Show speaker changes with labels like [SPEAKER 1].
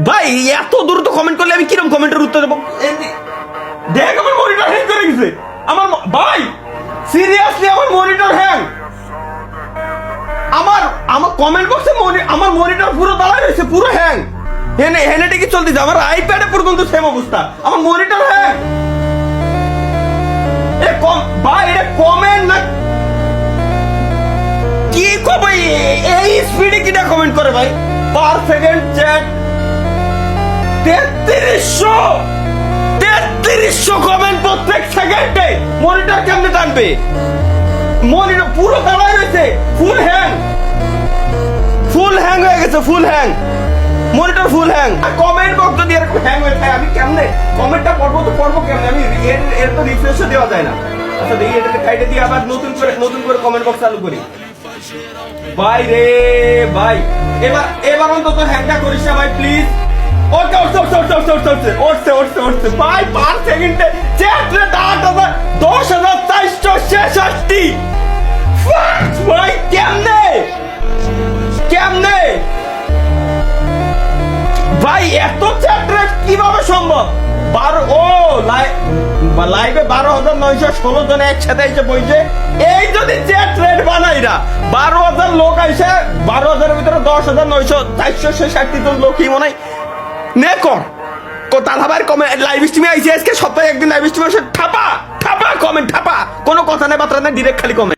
[SPEAKER 1] ভাই এত দ্রুত কমেন্ট করলে আমি কিরকম কমেন্টের উত্তর দেবো? দেখ আমার মনিটর হ্যাং করে গেছে আমার ভাই, সিরিয়াসলি আমার মনিটর হ্যাং। আমার কমেন্ট বক্সে আমার মনিটর পুরো দাঁড়ায় রয়েছে, পুরো হ্যাং। হেনে কি চলতেছে, আমার আইপ্যাডে পর্যন্ত সেম অবস্থা, আমার মনিটর হ্যাং। ভাই এটা কমেন্ট না কি কবে এই স্পিডে কিটা কমেন্ট করে ভাই? পার সেকেন্ড চ্যাট 3300 কমেন্ট প্রত্যেক সেকেন্ডে। মনিটর কেমনে টানবে? মনিটর পুরো দাঁড়ায় রয়েছে, ফুল হ্যাং হয়ে গেছে, full hang, monitor full hang. Comment box যদি এরকম হ্যাং হয়ে থাকে আমি কেমনে কমেন্টটা পড়বো কেমনে? আমি এর তো রিফ্রেশও দেওয়া যায় না। আচ্ছা দেখি এটাকে কাইটে দিয়ে আবার নতুন করে কমেন্ট বক্স চালু করি। ভাই রে ভাই, এবার অন্তত হ্যাংটা করিস না ভাই প্লিজ। উঠছে ভাই, পার সেকেন্ডে চ্যাট রেট 10,466। ভাই কেমনে ভাই এত চ্যাট রেট কিভাবে সম্ভব? লাইভে 12,916 জন একসাথে এসে বইছে। এই যদি চ্যাট রেট বানাইরা 12,000 লোক আইসে, 12,000 এর ভিতরে 10,966 জন লোক কি মনে হয় নে কর তালাবার কমেন্ট লাইভ স্ট্রিমে আইসি আজকে সপ্তাহে একদিন লাইভ স্ট্রিমে ঠাপা কমেন্ট ঠাপা, কোনো কথা নেই বার্তা নেই, ডিরেক্ট খালি কমেন্ট।